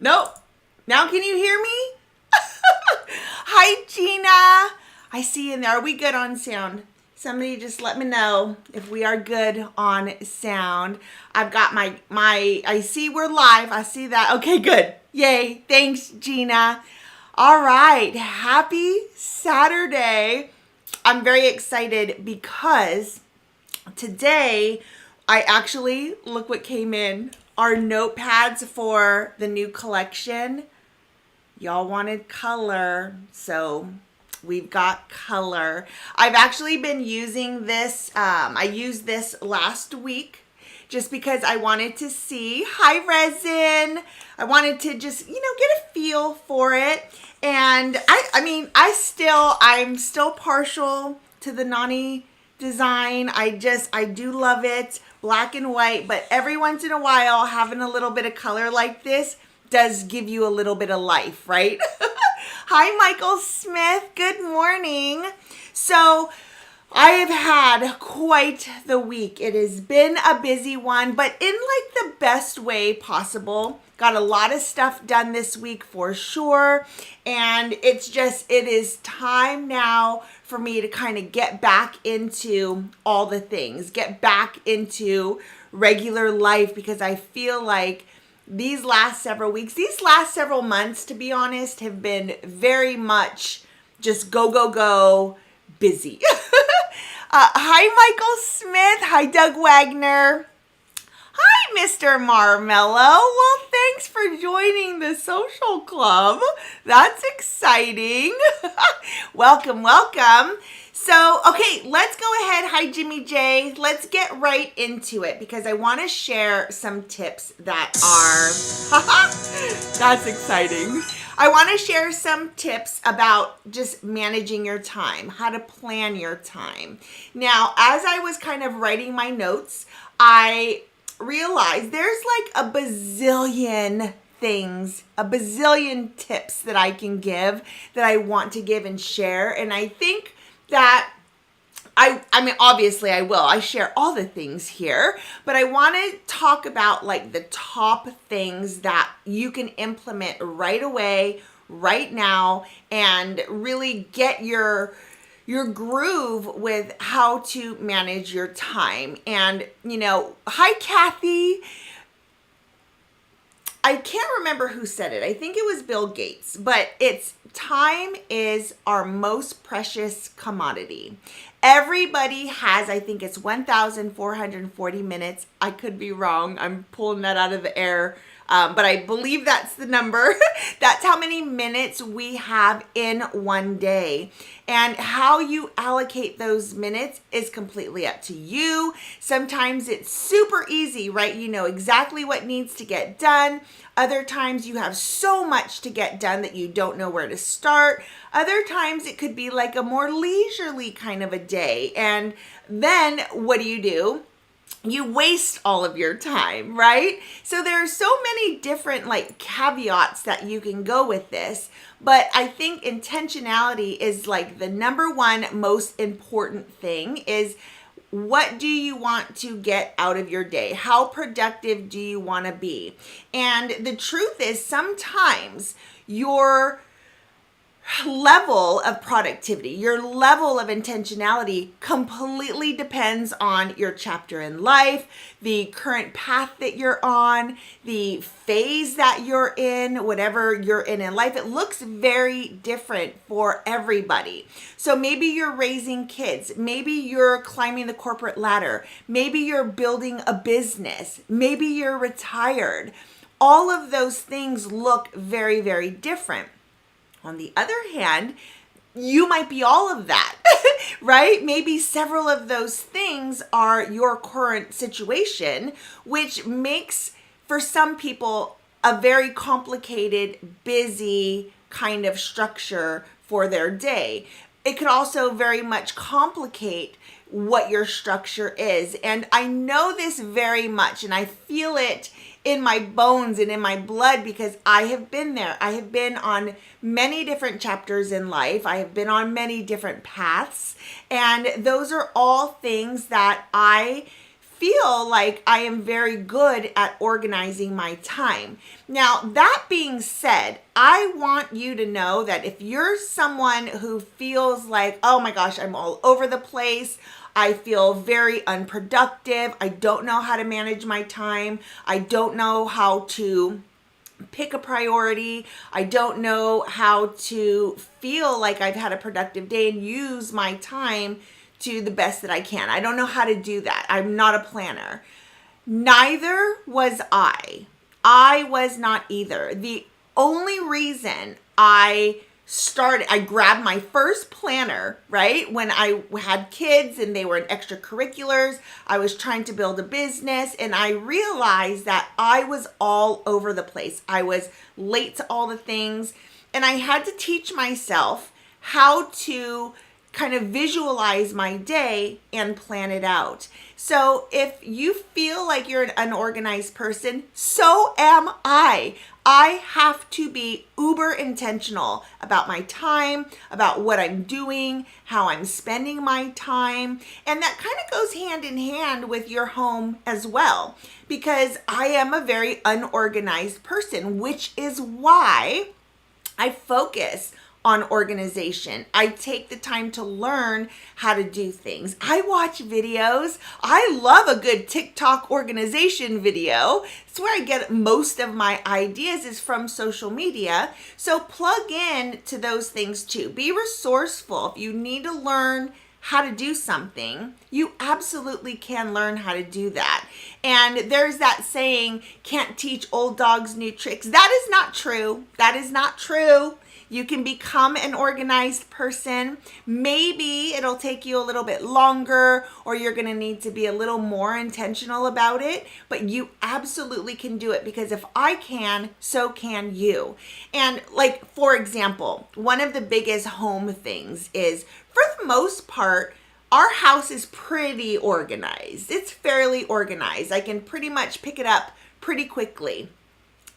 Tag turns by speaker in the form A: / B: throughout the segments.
A: Nope. Now can you hear me? Hi, Gina. I see you in there. Are we good on sound? Somebody just let me know if we are good on sound. I've got my I see we're live. I see that. Okay, good. Yay. Thanks, Gina. All right. Happy Saturday. I'm very excited because today I actually, look what came in. Our notepads for the new collection. Y'all wanted color, so we've got color. I've actually been using this. I used this last week just because I wanted to see. Hi, Resin. I wanted to just, get a feel for it. And I'm still partial to the Nani design. I do love it, black and white, but every once in a while having a little bit of color like this does give you a little bit of life, right? Hi, Michael Smith. Good morning. So I have had quite the week. It has been a busy one, but in like the best way possible. Got a lot of stuff done this week for sure. And it is time now for me to kind of get back into all the things, get back into regular life, because I feel like these last several weeks, these last several months, to be honest, have been very much just go, busy. Hi, Michael Smith. Hi, Doug Wagner. Hi, Mr. Marmello. Well, thanks for joining the social club. That's exciting. Welcome. So, okay, let's go ahead. Hi, Jimmy J. Let's get right into it because I want to share some tips that are, that's exciting. I want to share some tips about just managing your time, how to plan your time. Now, as I was kind of writing my notes, I realized there's like a bazillion things, a bazillion tips that I can give, that I want to give and share. And I think that obviously I will. I share all the things here, but I want to talk about like the top things that you can implement right away, right now, and really get your groove with how to manage your time. And, hi, Kathy. I can't remember who said it. I think it was Bill Gates, but time is our most precious commodity. Everybody has, I think it's 1,440 minutes. I could be wrong. I'm pulling that out of the air. But I believe that's the number. That's how many minutes we have in one day. And how you allocate those minutes is completely up to you. Sometimes it's super easy, right? You know exactly what needs to get done. Other times you have so much to get done that you don't know where to start. Other times it could be like a more leisurely kind of a day. And then what do? You waste all of your time, right? So there are so many different like caveats that you can go with this, but I think intentionality is like the number one most important thing. Is what do you want to get out of your day? How productive do you want to be? And the truth is sometimes your level of productivity, your level of intentionality completely depends on your chapter in life, the current path that you're on, the phase that you're in, whatever you're in life. It looks very different for everybody. So maybe you're raising kids, maybe you're climbing the corporate ladder, maybe you're building a business, maybe you're retired. All of those things look very, very different. On the other hand, you might be all of that, right? Maybe several of those things are your current situation, which makes for some people a very complicated, busy kind of structure for their day. It could also very much complicate what your structure is. And I know this very much, and I feel it in my bones and in my blood because I have been there. I have been on many different chapters in life. I have been on many different paths. And those are all things that I feel feel like I am very good at organizing my time. Now, that being said, I want you to know that if you're someone who feels like, oh my gosh, I'm all over the place, I feel very unproductive, I don't know how to manage my time, I don't know how to pick a priority, I don't know how to feel like I've had a productive day and use my time to the best that I can. I don't know how to do that. I'm not a planner. Neither was I. I was not either. The only reason I grabbed my first planner, right? When I had kids and they were in extracurriculars, I was trying to build a business, and I realized that I was all over the place. I was late to all the things, and I had to teach myself how to kind of visualize my day and plan it out. So if you feel like you're an unorganized person, so am I. I have to be uber intentional about my time, about what I'm doing, how I'm spending my time. And that kind of goes hand in hand with your home as well, because I am a very unorganized person, which is why I focus on organization. I take the time to learn how to do things. I watch videos. I love a good TikTok organization video. It's where I get most of my ideas is from social media. So plug in to those things too. Be resourceful. If you need to learn how to do something, you absolutely can learn how to do that. And there's that saying, can't teach old dogs new tricks. That is not true. That is not true. You can become an organized person. Maybe it'll take you a little bit longer, or you're going to need to be a little more intentional about it, but you absolutely can do it, because if I can, so can you. And like, for example, one of the biggest home things is, for the most part, our house is pretty organized. It's fairly organized. I can pretty much pick it up pretty quickly.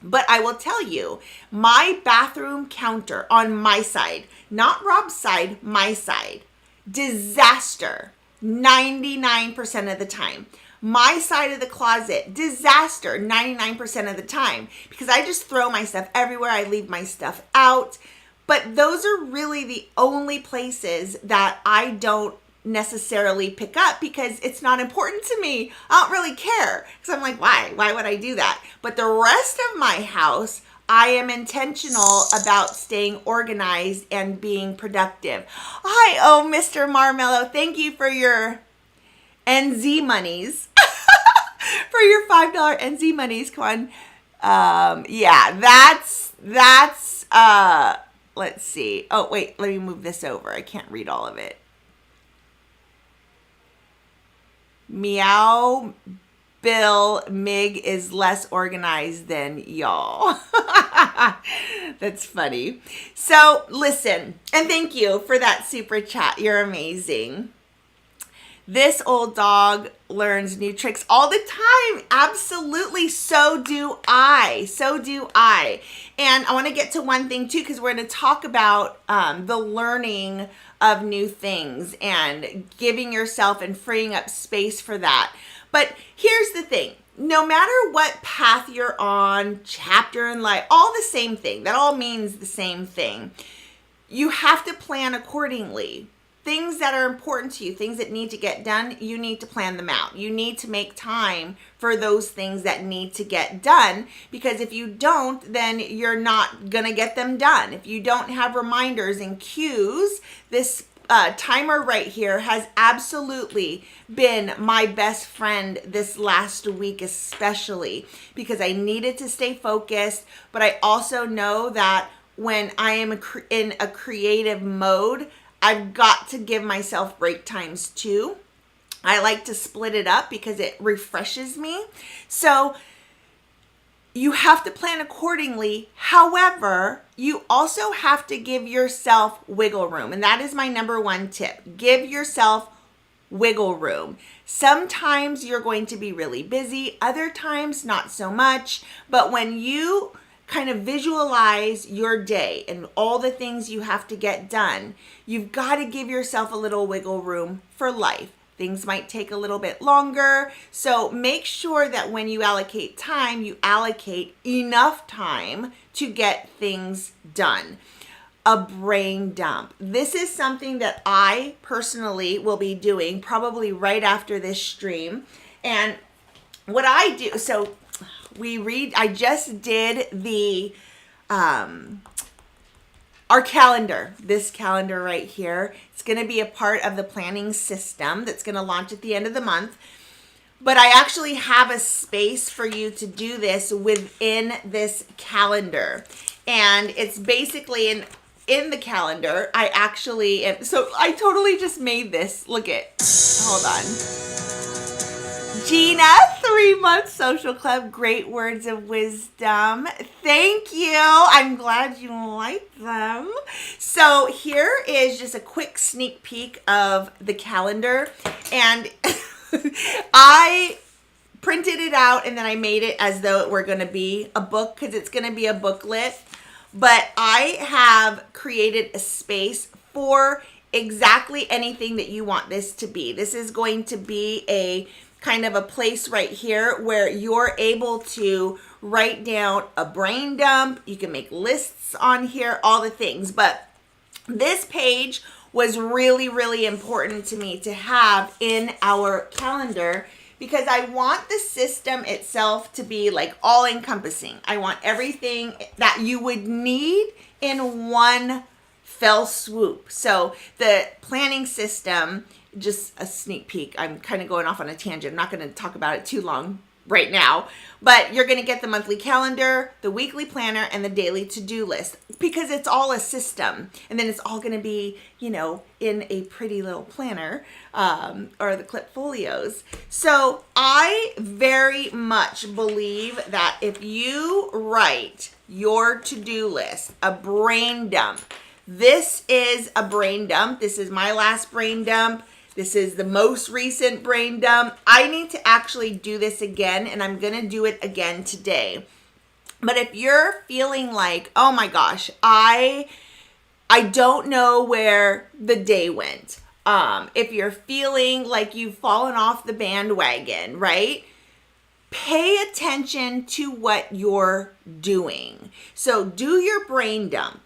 A: But I will tell you, my bathroom counter on my side, not Rob's side, my side, disaster 99% of the time. My side of the closet, disaster 99% of the time, because I just throw my stuff everywhere. I leave my stuff out. But those are really the only places that I don't necessarily pick up, because it's not important to me. I don't really care, because I'm like, why would I do that? But the rest of my house, I am intentional about staying organized and being productive. Hi, Mr. Marmello, thank you for your NZ monies. For your $5 NZ monies. Come on. Yeah, that's let's see. Oh wait, let me move this over. I can't read all of it. Meow Bill Mig is less organized than y'all. That's funny. So listen, and thank you for that super chat. You're amazing. This old dog learns new tricks all the time. Absolutely. So do I. So do I. And I want to get to one thing too, because we're going to talk about the learning of new things and giving yourself and freeing up space for that. But here's the thing. No matter what path you're on, chapter in life, all the same thing. That all means the same thing. You have to plan accordingly. Things that are important to you, things that need to get done, you need to plan them out. You need to make time for those things that need to get done, because if you don't, then you're not going to get them done. If you don't have reminders and cues, this timer right here has absolutely been my best friend this last week, especially because I needed to stay focused, but I also know that when I am in a creative mode, I've got to give myself break times too. I like to split it up because it refreshes me. So you have to plan accordingly. However, you also have to give yourself wiggle room. And that is my number one tip. Give yourself wiggle room. Sometimes you're going to be really busy. Other times, not so much. But when you kind of visualize your day and all the things you have to get done, you've got to give yourself a little wiggle room for life. Things might take a little bit longer. So make sure that when you allocate time, you allocate enough time to get things done. A brain dump. This is something that I personally will be doing probably right after this stream. And what I do, so I just did the, our calendar, this calendar right here. It's going to be a part of the planning system that's going to launch at the end of the month. But I actually have a space for you to do this within this calendar. And it's basically in the calendar, I actually am, so I totally just made this. Look at, hold on. Gina, 3-month social club, great words of wisdom. Thank you. I'm glad you like them. So here is just a quick sneak peek of the calendar. And I printed it out and then I made it as though it were going to be a book because it's going to be a booklet. But I have created a space for exactly anything that you want this to be. This is going to be a kind of a place right here where you're able to write down a brain dump. You can make lists on here, all the things. But this page was really, really important to me to have in our calendar because I want the system itself to be like all encompassing. I want everything that you would need in one fell swoop. So the planning system, just a sneak peek. I'm kind of going off on a tangent. I'm not going to talk about it too long right now, but you're going to get the monthly calendar, the weekly planner, and the daily to-do list because it's all a system. And then it's all going to be, you know, in a pretty little planner or the clip folios. So I very much believe that if you write your to-do list, a brain dump, this is a brain dump. This is my last brain dump. This is the most recent brain dump. I need to actually do this again, and I'm going to do it again today. But if you're feeling like, oh my gosh, I don't know where the day went. If you're feeling like you've fallen off the bandwagon, right? Pay attention to what you're doing. So do your brain dump.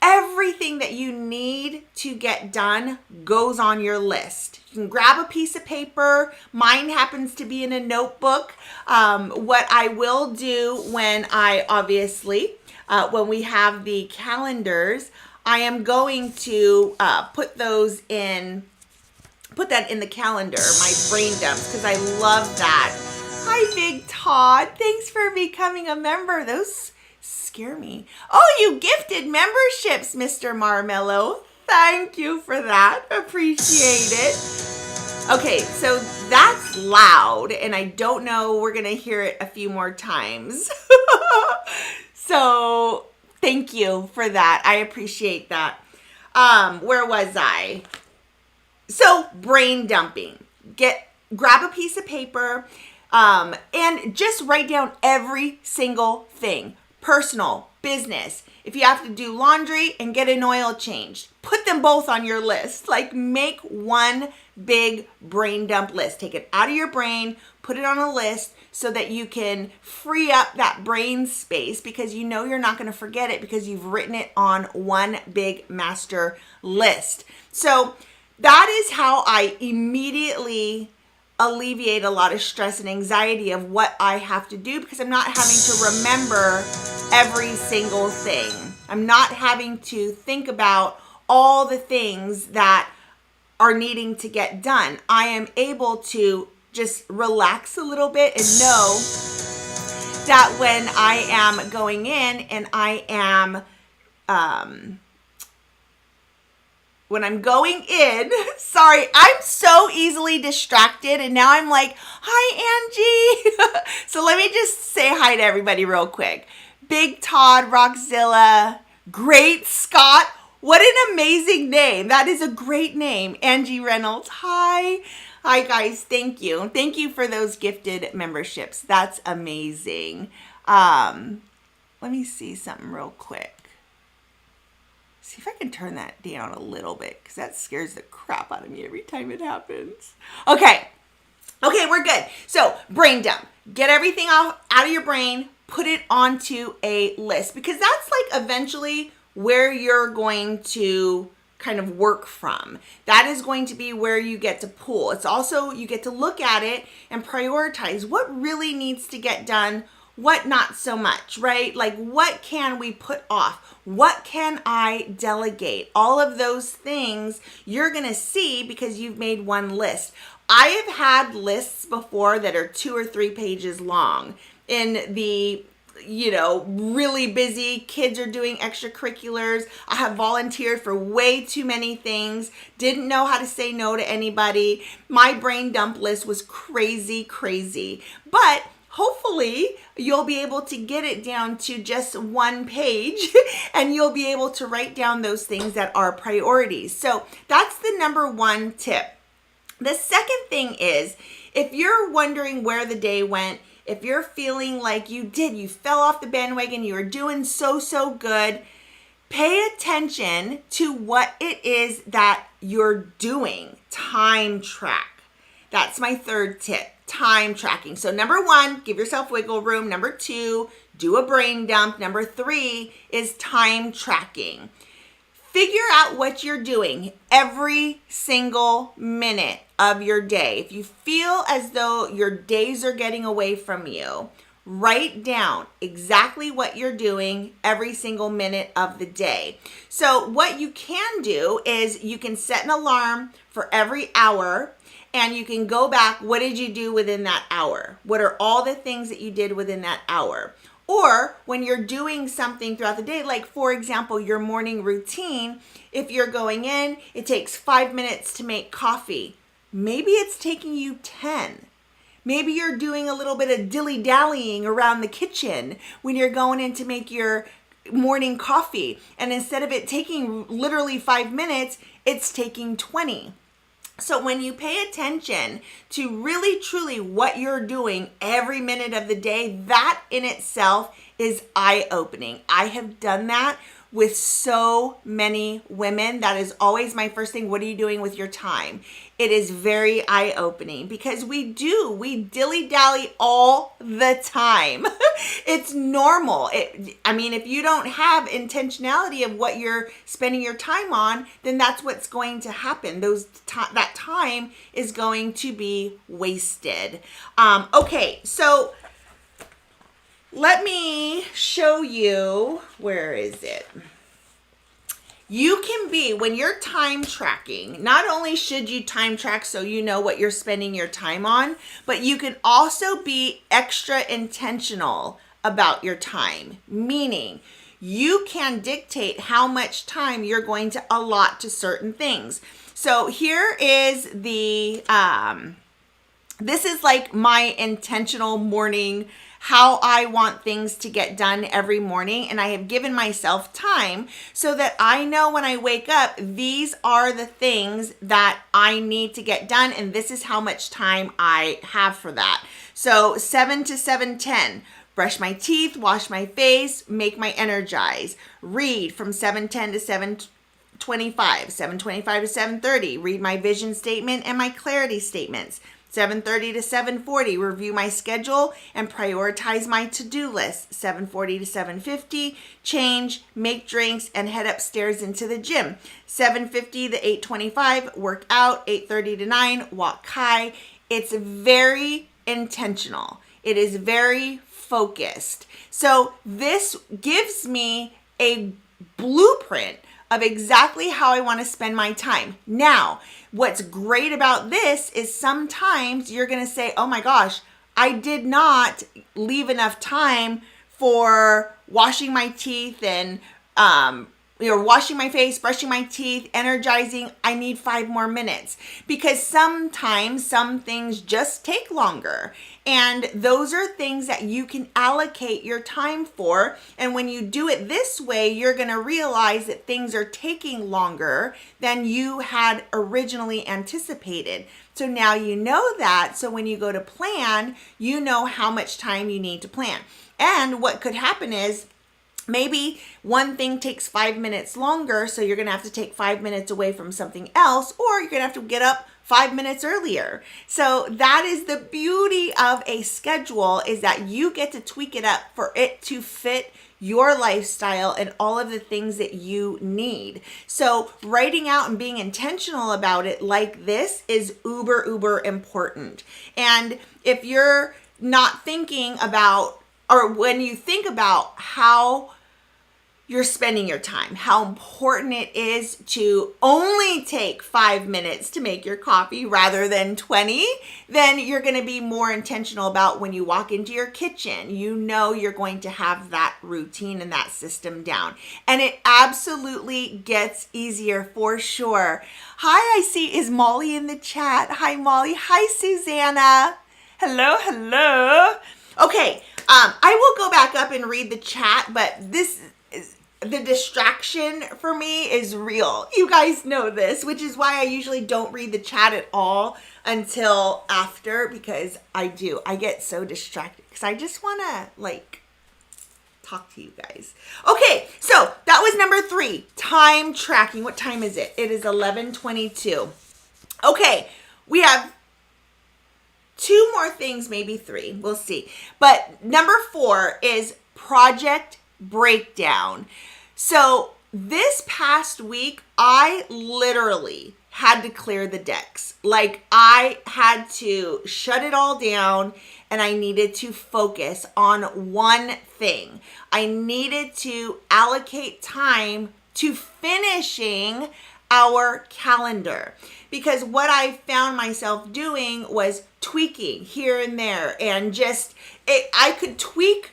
A: Everything that you need to get done goes on your list. You can grab a piece of paper. Mine happens to be in a notebook. What I will do when when we have the calendars, I am going to put that in the calendar, my brain dumps, because I love that. Hi, Big Todd. Thanks for becoming a member. Those scare me. Oh, you gifted memberships, Mr. Marmello. Thank you for that. Appreciate it. Okay, so that's loud, and I don't know, we're going to hear it a few more times. So thank you for that. I appreciate that. Where was I? So brain dumping. Grab a piece of paper and just write down every single thing. Personal, business. If you have to do laundry and get an oil changed, put them both on your list. Like make one big brain dump list. Take it out of your brain, put it on a list so that you can free up that brain space because you know you're not going to forget it because you've written it on one big master list. So that is how I immediately alleviate a lot of stress and anxiety of what I have to do because I'm not having to remember every single thing. I'm not having to think about all the things that are needing to get done. I am able to just relax a little bit and know that when I am going in and I am when I'm going in, sorry, I'm so easily distracted and now I'm like, hi, Angie. So let me just say hi to everybody real quick. Big Todd, Rockzilla, Great Scott. What an amazing name. That is a great name. Angie Reynolds, hi. Hi guys, thank you. Thank you for those gifted memberships. That's amazing. Let me see something real quick. See if I can turn that down a little bit because that scares the crap out of me every time it happens. Okay, we're good. So brain dump. Get everything out of your brain, put it onto a list because that's like eventually where you're going to kind of work from. That is going to be where you get to pull. It's also, you get to look at it and prioritize what really needs to get done, what not so much, right? Like what can we put off? What can I delegate? All of those things you're going to see because you've made one list. I have had lists before that are 2 or 3 pages long in the really busy, kids are doing extracurriculars. I have volunteered for way too many things, didn't know how to say no to anybody. My brain dump list was crazy. But hopefully you'll be able to get it down to just 1 page and you'll be able to write down those things that are priorities. So that's the number 1 tip. The second thing is, if you're wondering where the day went, if you're feeling like you fell off the bandwagon, you were doing so good, pay attention to what it is that you're doing. Time track. That's my 3rd tip, time tracking. So number 1, give yourself wiggle room. Number 2, do a brain dump. Number 3 is time tracking. Figure out what you're doing every single minute of your day. If you feel as though your days are getting away from you, write down exactly what you're doing every single minute of the day. So what you can do is you can set an alarm for every hour and you can go back. What did you do within that hour? What are all the things that you did within that hour? Or when you're doing something throughout the day, like for example, your morning routine, if you're going in, it takes 5 minutes to make coffee. Maybe it's taking you 10. Maybe you're doing a little bit of dilly-dallying around the kitchen when you're going in to make your morning coffee. And instead of it taking literally 5 minutes, it's taking 20. So when you pay attention to really truly what you're doing every minute of the day, that in itself is eye-opening. I have done that with so many women. That is always my first thing. What are you doing with your time? It is very eye-opening because we dilly-dally all the time. It's normal. If you don't have intentionality of what you're spending your time on, then that's what's going to happen. That time is going to be wasted. Okay, so let me show you, where is it? You can be, when you're time tracking, not only should you time track so you know what you're spending your time on, but you can also be extra intentional about your time, meaning you can dictate how much time you're going to allot to certain things. So here is this is like my intentional morning, how I want things to get done every morning. And I have given myself time so that I know when I wake up, these are the things that I need to get done. And this is how much time I have for that. So 7 to 7:10, brush my teeth, wash my face, make my energize, read from 7:10 to 7:25, 7:25 to 7:30, read my vision statement and my clarity statements. 7:30 to 7:40, review my schedule and prioritize my to-do list. 7:40 to 7:50, change, make drinks, and head upstairs into the gym. 7:50 to 8:25, work out. 8:30 to 9, walk high. It's very intentional. It is very focused. So this gives me a blueprint of exactly how I want to spend my time. Now, what's great about this is sometimes you're going to say, oh my gosh, I did not leave enough time for washing my teeth and washing my face, brushing my teeth, energizing. I need 5 more minutes because sometimes some things just take longer. And those are things that you can allocate your time for. And when you do it this way, you're going to realize that things are taking longer than you had originally anticipated. So now you know that. So when you go to plan, you know how much time you need to plan. And what could happen is, Maybe one thing takes 5 minutes longer, so you're going to have to take 5 minutes away from something else, or you're going to have to get up 5 minutes earlier. So that is the beauty of a schedule, is that you get to tweak it up for it to fit your lifestyle and all of the things that you need. So writing out and being intentional about it like this is uber important. And if you're not thinking about, or when you think about how you're spending your time, how important it is to only take 5 minutes to make your coffee rather than 20, then you're going to be more intentional about when you walk into your kitchen. You know you're going to have that routine and that system down. And it absolutely gets easier for sure. Hi, I see, is Molly in the chat? Hi, Molly. Hi, Susanna. Hello. Okay, I will go back up and read the chat, but the distraction for me is real. You guys know this, which is why I usually don't read the chat at all until after, because I get so distracted because I just want to talk to you guys. Okay, so that was number 3, time tracking. What time is it? It is 11:22. Okay, we have 2 more things, maybe 3, we'll see. But number 4 is project breakdown. So this past week, I literally had to clear the decks. I had to shut it all down, and I needed to focus on one thing. I needed to allocate time to finishing our calendar, because what I found myself doing was tweaking here and there, and I could tweak,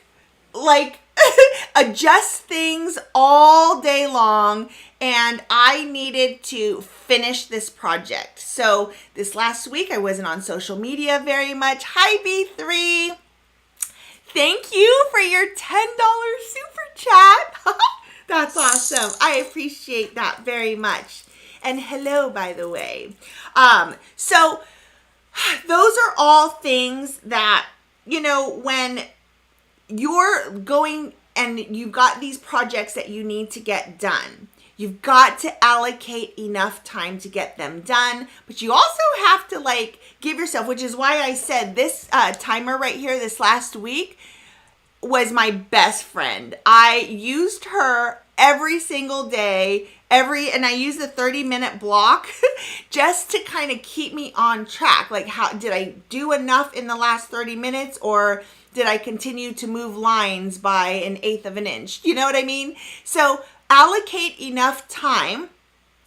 A: adjust things all day long, and I needed to finish this project. So this last week I wasn't on social media very much. Hi, B3. Thank you for your $10 super chat. That's awesome. I appreciate that very much. And hello, by the way. So those are all things that, when you're going and you've got these projects that you need to get done, you've got to allocate enough time to get them done, but you also have to give yourself, which is why I said this timer right here this last week was my best friend. I used her every single day, and I use the 30-minute block just to kind of keep me on track. How did I do enough in the last 30 minutes, or did I continue to move lines by 1/8 of an inch? You know what I mean? So allocate enough time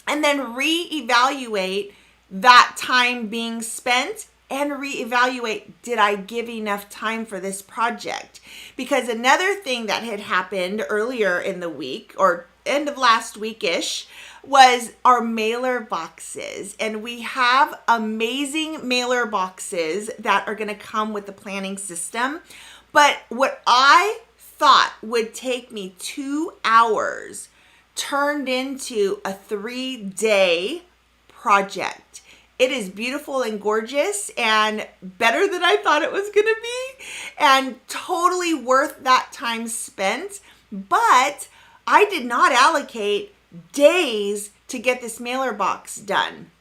A: and then reevaluate that time being spent, and reevaluate, did I give enough time for this project? Because another thing that had happened earlier in the week, or end of last week-ish, was our mailer boxes. And we have amazing mailer boxes that are going to come with the planning system. But what I thought would take me 2 hours turned into a 3-day project. It is beautiful and gorgeous and better than I thought it was going to be, and totally worth that time spent. But I did not allocate days to get this mailer box done.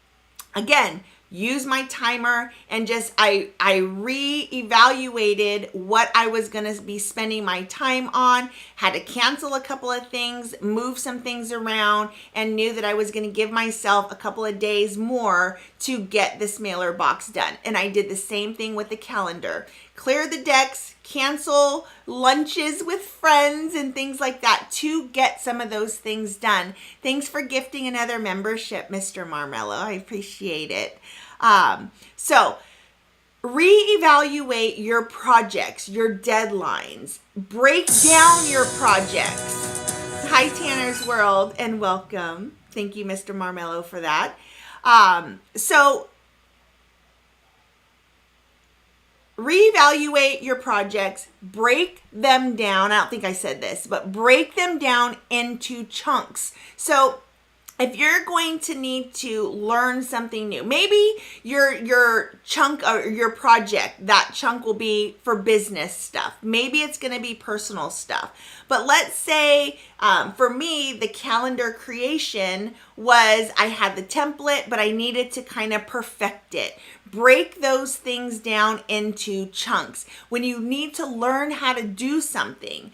A: Again, use my timer, and I re-evaluated what I was going to be spending my time on, had to cancel a couple of things, move some things around, and knew that I was going to give myself a couple of days more to get this mailer box done. And I did the same thing with the calendar. Clear the decks, cancel lunches with friends and things like that to get some of those things done. Thanks for gifting another membership, Mr. Marmello. I appreciate it. So reevaluate your projects, your deadlines, break down your projects. Hi, Tanner's World, and welcome. Thank you, Mr. Marmello, for that. So reevaluate your projects, break them down. I don't think I said this, but break them down into chunks. So if you're going to need to learn something new, maybe your chunk or your project, that chunk will be for business stuff. Maybe it's going to be personal stuff. But let's say for me, the calendar creation was, I had the template, but I needed to kind of perfect it. Break those things down into chunks. When you need to learn how to do something,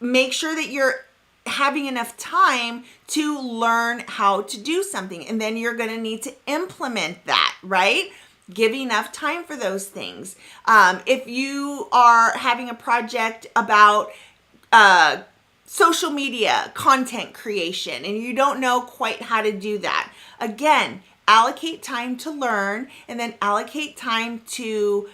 A: make sure that you're having enough time to learn how to do something, and then you're going to need to implement that, right? Give enough time for those things. If you are having a project about social media content creation and you don't know quite how to do that, again, allocate time to learn and then allocate time to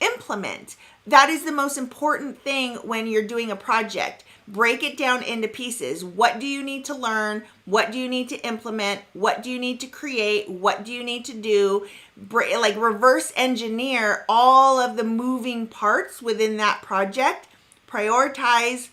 A: implement. That is the most important thing when you're doing a project. Break it down into pieces. What do you need to learn? What do you need to implement? What do you need to create? What do you need to do? Like reverse engineer all of the moving parts within that project. Prioritize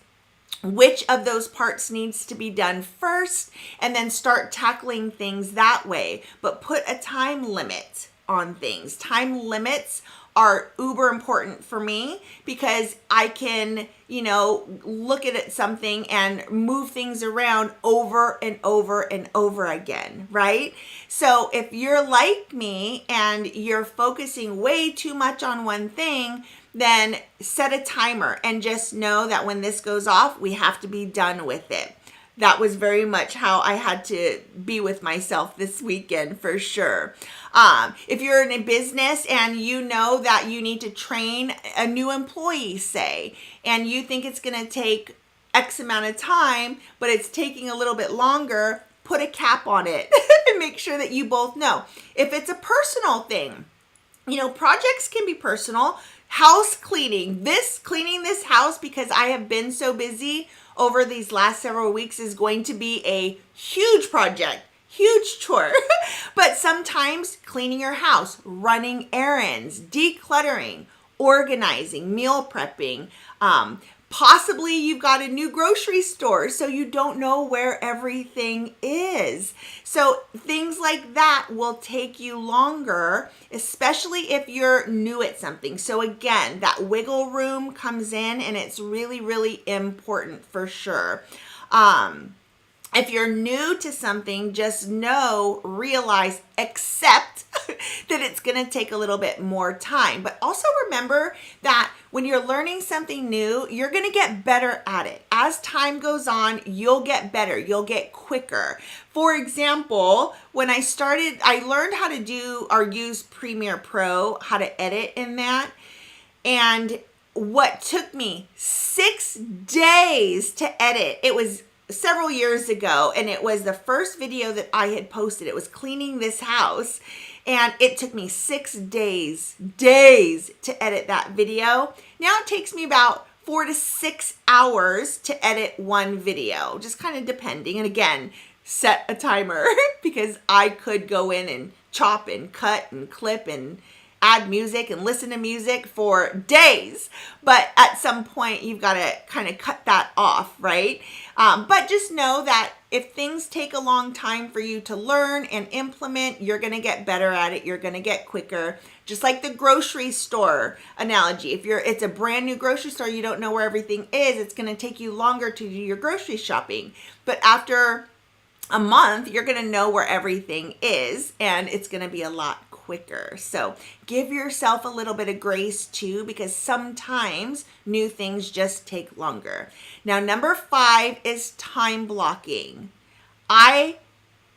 A: which of those parts needs to be done first, and then start tackling things that way. But put a time limit on things. Time limits are uber important for me because I can, look at something and move things around over and over and over again, right? So if you're like me and you're focusing way too much on one thing, then set a timer and just know that when this goes off, we have to be done with it. That was very much how I had to be with myself this weekend for sure. If you're in a business and you know that you need to train a new employee, say, and you think it's going to take X amount of time, but it's taking a little bit longer, put a cap on it and make sure that you both know. If it's a personal thing, projects can be personal. House cleaning this house, because I have been so busy over these last several weeks, is going to be a huge project, huge chore. But sometimes cleaning your house, running errands, decluttering, organizing, meal prepping, possibly you've got a new grocery store, so you don't know where everything is. So things like that will take you longer, especially if you're new at something. So again, that wiggle room comes in, and it's really, really important for sure. If you're new to something, just realize, accept that it's going to take a little bit more time. But also remember that when you're learning something new, you're going to get better at it. As time goes on, you'll get better. You'll get quicker. For example, when I learned how to do or use Premiere Pro, how to edit in that. And what took me 6 days to edit, it was several years ago, and it was the first video that I had posted. It was cleaning this house, and it took me 6 days to edit that video. Now it takes me about 4 to 6 hours to edit one video, just kind of depending. And again, set a timer because I could go in and chop and cut and clip and add music and listen to music for days. But at some point, you've got to kind of cut that off, right? But just know that if things take a long time for you to learn and implement, you're going to get better at it. You're going to get quicker. Just like the grocery store analogy. If it's a brand new grocery store, you don't know where everything is, it's going to take you longer to do your grocery shopping. But after a month, you're going to know where everything is, and it's going to be a lot quicker. So give yourself a little bit of grace too, because sometimes new things just take longer. Now, number 5 is time blocking. I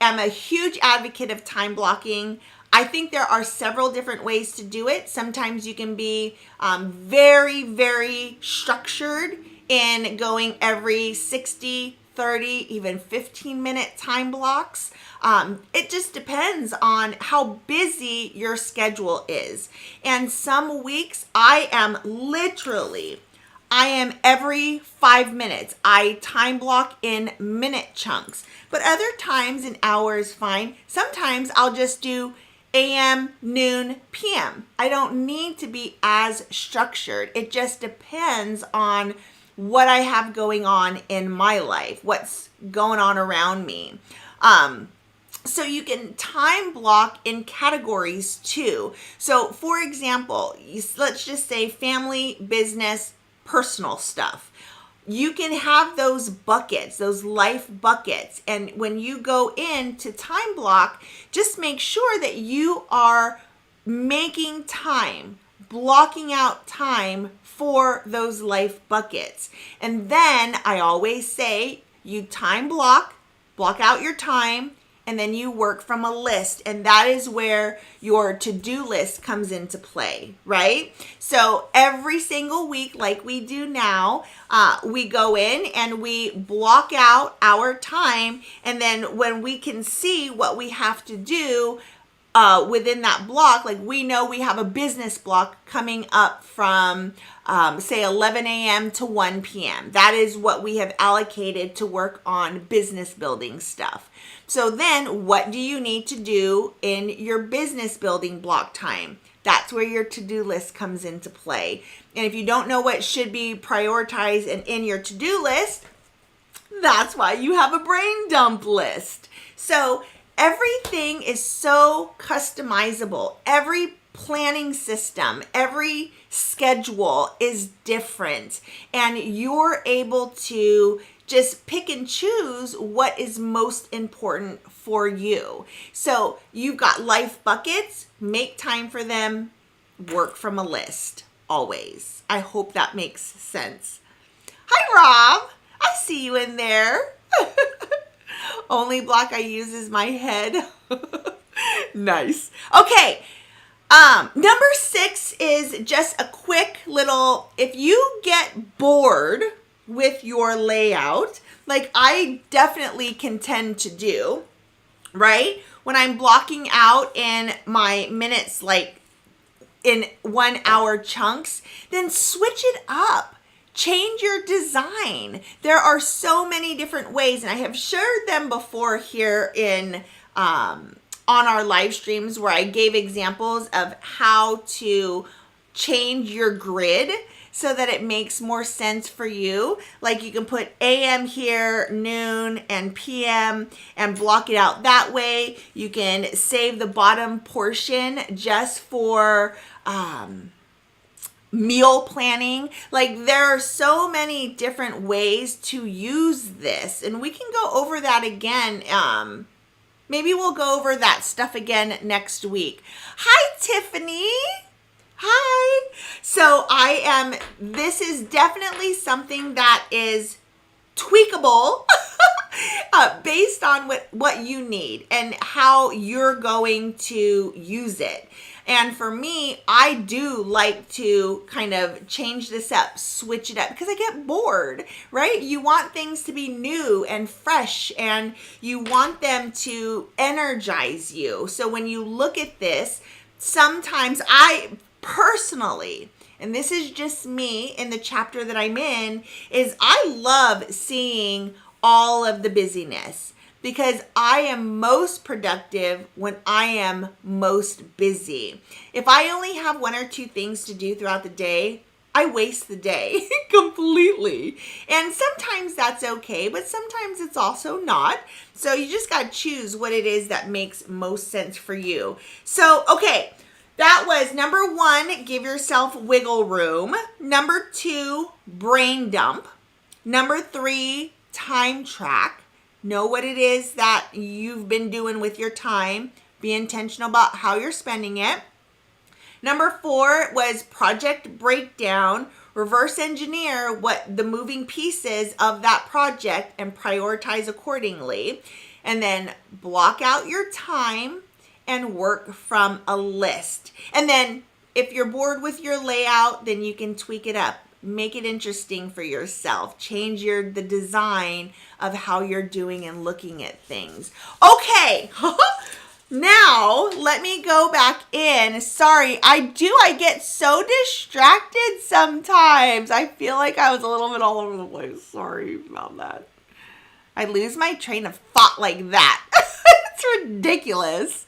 A: am a huge advocate of time blocking. I think there are several different ways to do it. Sometimes you can be very, very structured in going every 60, 30, even 15-minute time blocks. It just depends on how busy your schedule is. And some weeks I am every 5 minutes. I time block in minute chunks, but other times an hour is fine. Sometimes I'll just do AM, noon, PM. I don't need to be as structured. It just depends on what I have going on in my life, what's going on around me. So you can time block in categories too. So for example, let's just say family, business, personal stuff. You can have those buckets, those life buckets. And when you go in to time block, just make sure that you are making time, blocking out time for those life buckets. And then I always say you time block out your time, and then you work from a list. And that is where your to-do list comes into play, right? So every single week, like we do now, we go in and we block out our time. And then when we can see what we have to do within that block, like we know we have a business block coming up from say 11 a.m. to 1 p.m. That is what we have allocated to work on business building stuff. So then what do you need to do in your business building block time? That's where your to-do list comes into play. And if you don't know what should be prioritized and in your to-do list, that's why you have a brain dump list. So everything is so customizable. Every planning system, every schedule is different, and you're able to just pick and choose what is most important for you. So you've got life buckets, make time for them, work from a list, always. I hope that makes sense. Hi, Rob. I see you in there. Only block I use is my head. Nice. Okay. Number 6 is just a quick little, if you get bored with your layout, like I definitely can tend to do, right? When I'm blocking out in my minutes, like in 1 hour chunks, then switch it up. Change your design. There are so many different ways, and I have shared them before here in on our live streams where I gave examples of how to change your grid so that it makes more sense for you. Like you can put AM here, noon, and PM and block it out that way. You can save the bottom portion just for meal planning. Like there are so many different ways to use this, and we can go over that again. Maybe we'll go over that stuff again next week. Hi, Tiffany. Hi. So this is definitely something that is tweakable based on what you need and how you're going to use it. And for me, I do like to kind of change this up, switch it up, because I get bored, right? You want things to be new and fresh, and you want them to energize you. So when you look at this, sometimes I personally, and this is just me in the chapter that I'm in, is I love seeing all of the busyness, because I am most productive when I am most busy. If I only have 1 or 2 things to do throughout the day, I waste the day completely. And sometimes that's okay, but sometimes it's also not. So you just got to choose what it is that makes most sense for you. So, okay, that was number 1, give yourself wiggle room. Number 2, brain dump. Number 3, time track. Know what it is that you've been doing with your time. Be intentional about how you're spending it. Number 4 was project breakdown. Reverse engineer what the moving pieces of that project and prioritize accordingly. And then block out your time and work from a list. And then if you're bored with your layout, then you can tweak it up. Make it interesting for yourself. Change the design of how you're doing and looking at things. Okay, now let me go back in. Sorry, I get so distracted sometimes. I feel like I was a little bit all over the place. Sorry about that. I lose my train of thought like that. It's ridiculous.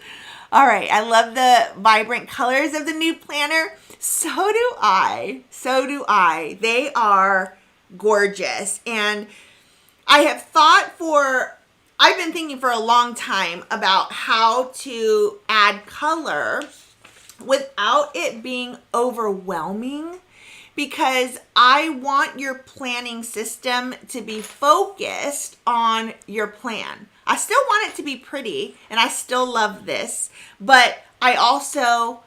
A: All right, I love the vibrant colors of the new planner. So do I. They are gorgeous. And I I've been thinking for a long time about how to add color without it being overwhelming, because I want your planning system to be focused on your plan. I still want it to be pretty, and I still love this, but I also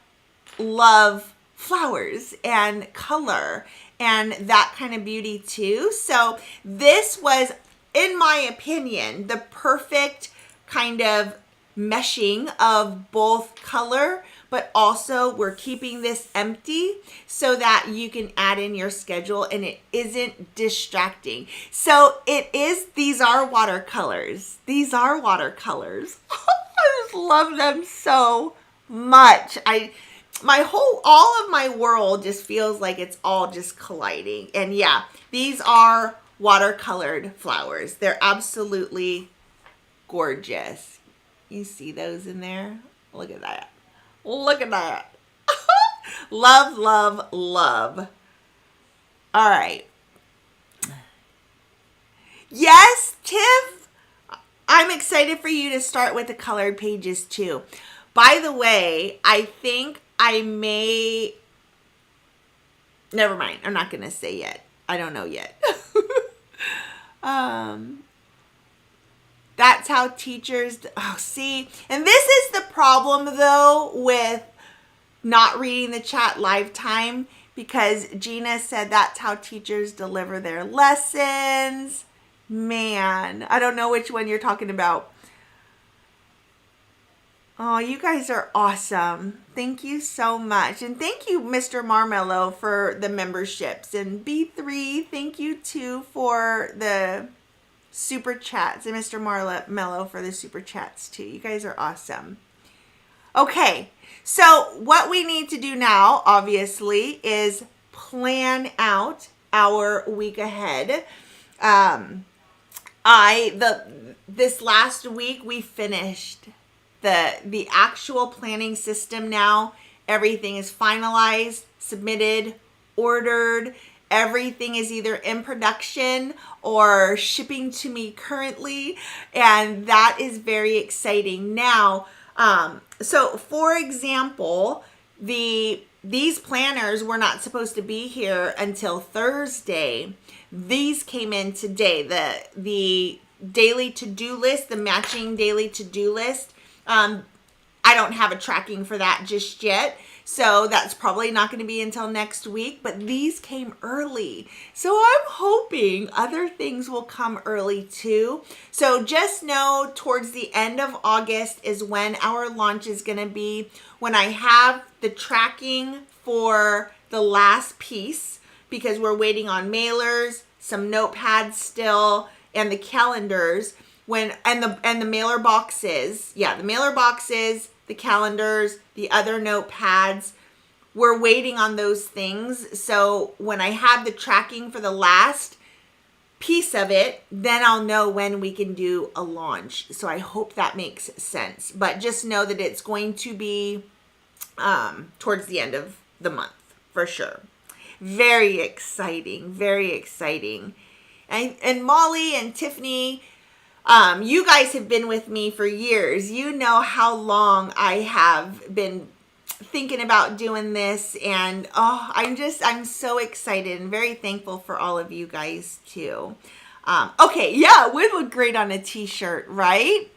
A: love flowers and color and that kind of beauty too. So this was, in my opinion, the perfect kind of meshing of both color, but also we're keeping this empty so that you can add in your schedule and it isn't distracting. So these are watercolors. These are watercolors. I just love them so much. All of my world just feels like it's all just colliding. And yeah, these are watercolored flowers. They're absolutely gorgeous. You see those in there? Look at that. Look at that. Love, love, love. All right. Yes, Tiff. I'm excited for you to start with the colored pages too. By the way, I think I may... Never mind. I'm not going to say yet. I don't know yet. That's how teachers... Oh, see? And this is the problem, though, with not reading the chat live time, because Gina said that's how teachers deliver their lessons. Man, I don't know which one you're talking about. Oh, you guys are awesome. Thank you so much. And thank you, Mr. Marmello, for the memberships. And B3, thank you, too, for the super chats. And Mr. Marmello for the super chats, too. You guys are awesome. Okay, so what we need to do now, obviously, is plan out our week ahead. This last week, we finished the actual planning system now. Everything is finalized, submitted, ordered. Everything is either in production or shipping to me currently. And that is very exciting. Now, so for example, these planners were not supposed to be here until Thursday. These came in today. The daily to-do list, the matching daily to-do list. I don't have a tracking for that just yet, so that's probably not going to be until next week, but these came early. So I'm hoping other things will come early too. So just know towards the end of August is when our launch is going to be, when I have the tracking for the last piece, because we're waiting on mailers, some notepads still, and the calendars. And the mailer boxes, the mailer boxes, the calendars, the other notepads, we're waiting on those things. So when I have the tracking for the last piece of it, then I'll know when we can do a launch. So I hope that makes sense. But just know that it's going to be towards the end of the month, for sure. Very exciting, very exciting. And Molly and Tiffany... you guys have been with me for years. You know how long I have been thinking about doing this. And I'm so excited and very thankful for all of you guys too. Okay, yeah, it would look great on a t-shirt, right?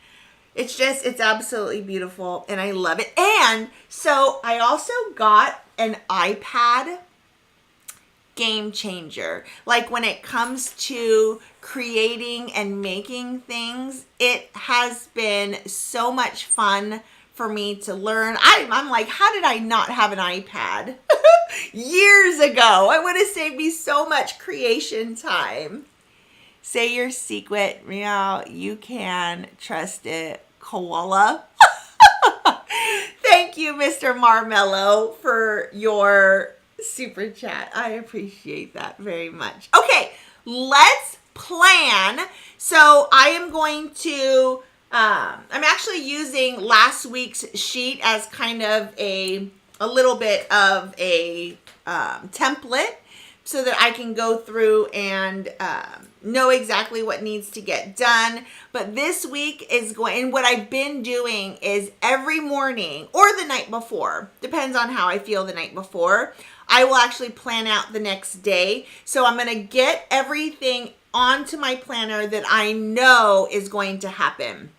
A: It's absolutely beautiful and I love it. And so I also got an iPad. Game changer. Like when it comes to creating and making things, it has been so much fun for me to learn. I'm like, how did I not have an iPad years ago? It would have saved me so much creation time. Say your secret, meow. You can trust it, koala. Thank you, Mr. Marmello, for your super chat. I appreciate that very much. Okay, let's plan. So I am going to, I'm actually using last week's sheet as kind of a little bit of a template. so that I can go through and know exactly what needs to get done. But this week is going, and what I've been doing is every morning or the night before, depends on how I feel the night before, I will actually plan out the next day. So I'm going to get everything onto my planner that I know is going to happen.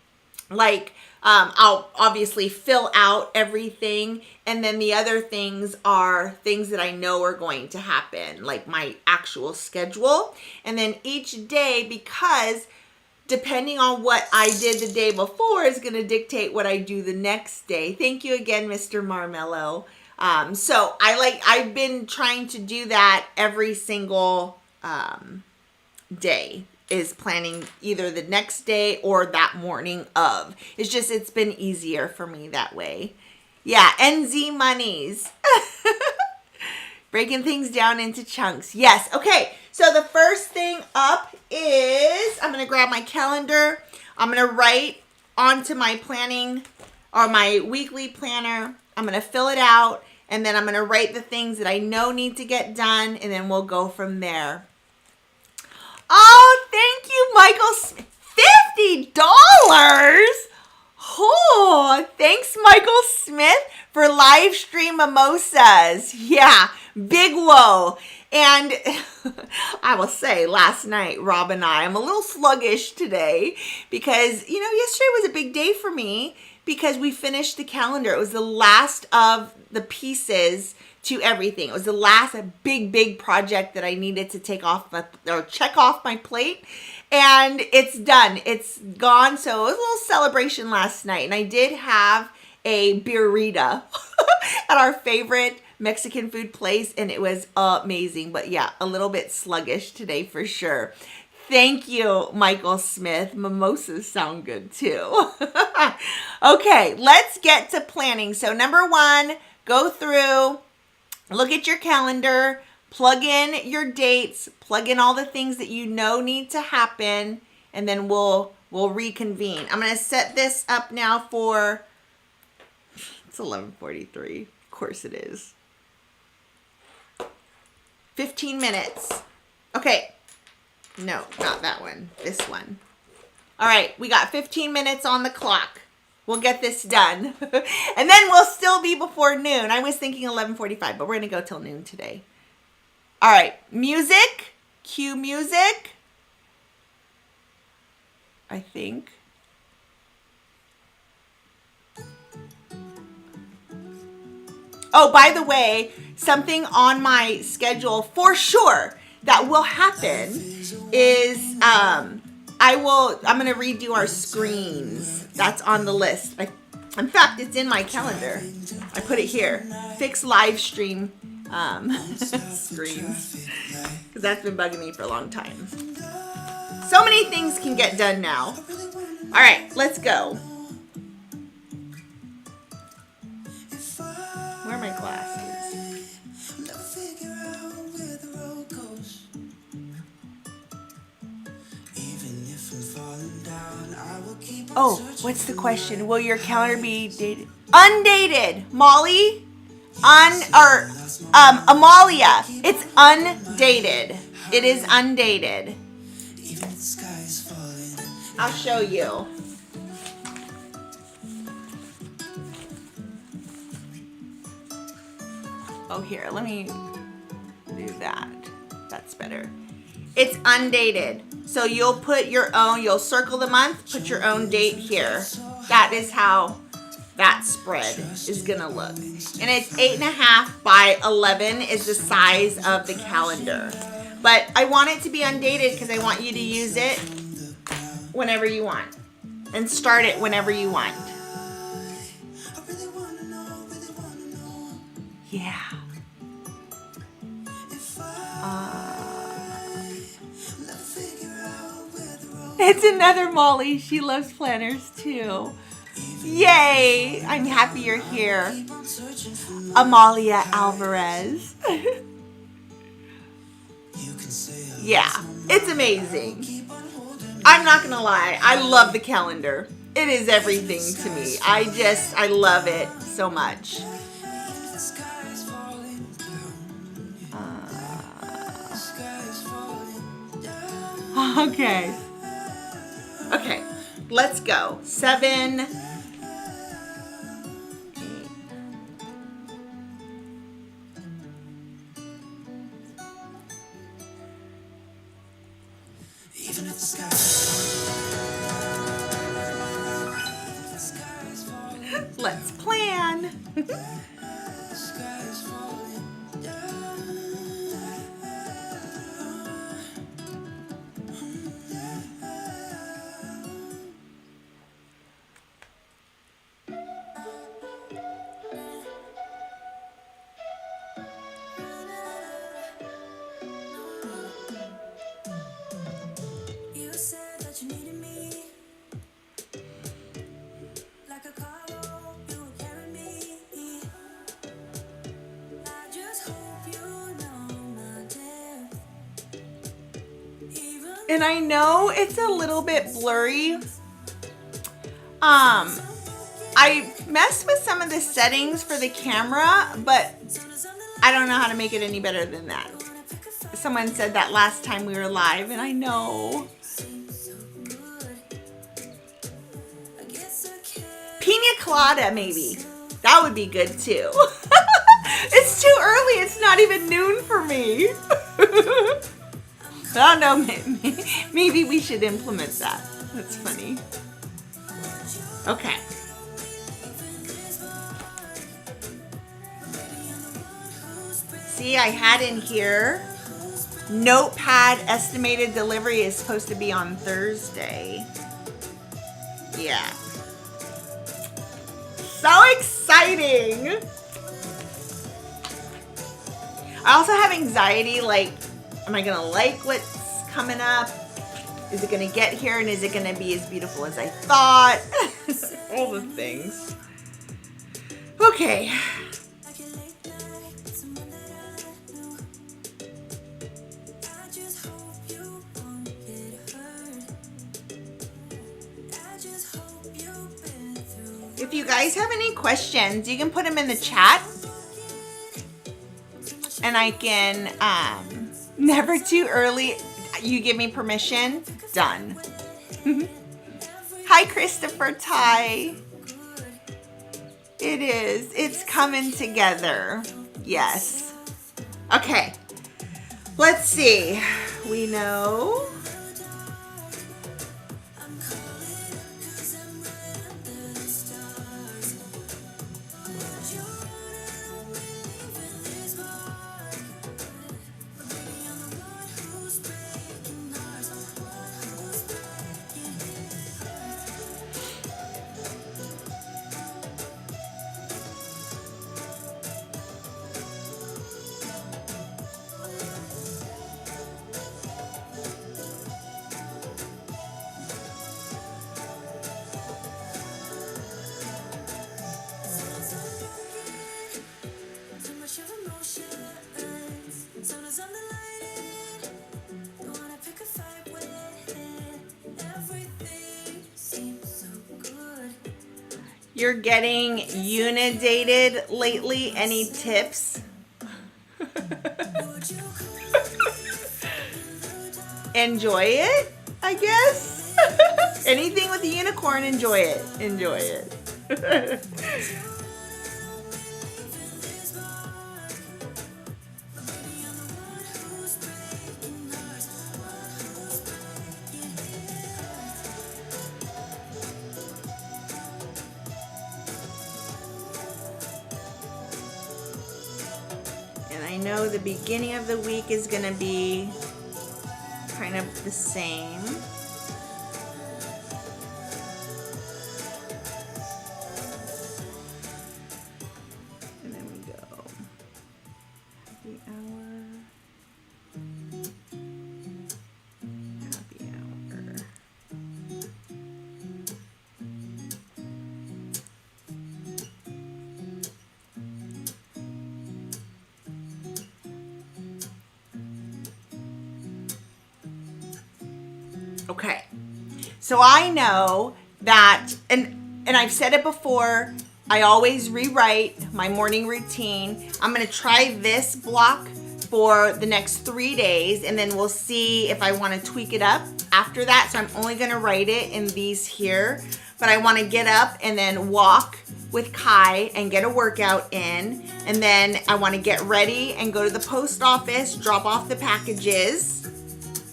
A: Like, I'll obviously fill out everything, and then the other things are things that I know are going to happen, like my actual schedule. And then each day, because depending on what I did the day before is going to dictate what I do the next day. Thank you again, Mr. Marmello. So I've been trying to do that every single day, is planning either the next day or that morning of. It's been easier for me that way. Yeah, NZ monies. Breaking things down into chunks. Yes, okay. So the first thing up is, I'm going to grab my calendar. I'm going to write onto my planning or my weekly planner. I'm going to fill it out, and then I'm going to write the things that I know need to get done, and then we'll go from there. Oh, thank you, Michael. $50. Oh, thanks, Michael Smith, for live stream mimosas. Yeah, big whoa. And I will say, last night, Rob and I'm a little sluggish today because, yesterday was a big day for me because we finished the calendar. It was the last of the pieces to everything. It was the last big project that I needed to check off my plate, and it's done. It's gone. So it was a little celebration last night, and I did have a birria at our favorite Mexican food place, and it was amazing. But yeah, a little bit sluggish today for sure. Thank you, Michael Smith. Mimosas sound good too. Okay, let's get to planning. So number one, go through, look at your calendar, plug in your dates, plug in all the things that you know need to happen, and then we'll reconvene. I'm going to set this up now for, it's 11:43. Of course it is. 15 minutes. Okay. No, not that one. This one. All right. We got 15 minutes on the clock. We'll get this done. And then we'll still be before noon. I was thinking 11:45, but we're going to go till noon today. All right. Music. Cue music. I think. Oh, by the way, something on my schedule for sure that will happen is I'm going to redo our screens. That's on the list. In fact, it's in my calendar. I put it here. Fix live stream screens. Because that's been bugging me for a long time. So many things can get done now. All right, let's go. Where are my glasses? Oh, what's the question? Will your calendar be dated? Undated, Molly. Amalia. It's undated. It is undated. I'll show you. Oh, here, let me do that. That's better. It's undated. So you'll put your own, you'll circle the month, put your own date here. That is how that spread is gonna look. And it's 8.5 by 11 is the size of the calendar. But I want it to be undated because I want you to use it whenever you want. And start it whenever you want. Yeah. It's another Molly. She loves planners too. Yay! I'm happy you're here. Amalia Alvarez. Yeah, it's amazing. I'm not gonna lie. I love the calendar. It is everything to me. I love it so much. Okay. Okay, let's go. 7, 8.
B: Even if the sky is falling,
A: Let's plan.
B: the sky is falling down. You said that you needed me, like a cargo, you would carry me. I just hope you know my depth. Even
A: And I know it's a little bit blurry. I messed with some of the settings for the camera, but I don't know how to make it any better than that. Someone said that last time we were live, and I know. Pina colada, maybe. That would be good too. It's too early. It's not even noon for me. I don't know. Maybe we should implement that. That's funny. Okay. See, I had in here, Notepad estimated delivery is supposed to be on Thursday. Yeah. So exciting. I also have anxiety, like, am I gonna like what's coming up? Is it gonna get here and is it gonna be as beautiful as I thought? All the things. Okay. If you guys have any questions, you can put them in the chat. And I can, never too early. You give me permission. Done. Hi, Christopher Ty. It is. It's coming together. Yes. Okay. Let's see. We know. You're getting unidated lately. Any tips? Enjoy it, I guess. Anything with a unicorn, enjoy it. Enjoy it. I know the beginning of the week is going to be kind of the same. And then we go happy hour. Happy hour. Okay, so I know that, and I've said it before, I always rewrite my morning routine. I'm going to try this block for the next 3 days, and then we'll see if I want to tweak it up after that. So I'm only going to write it in these here, but I want to get up and then walk with Kai and get a workout in, and then I want to get ready and go to the post office, drop off the packages.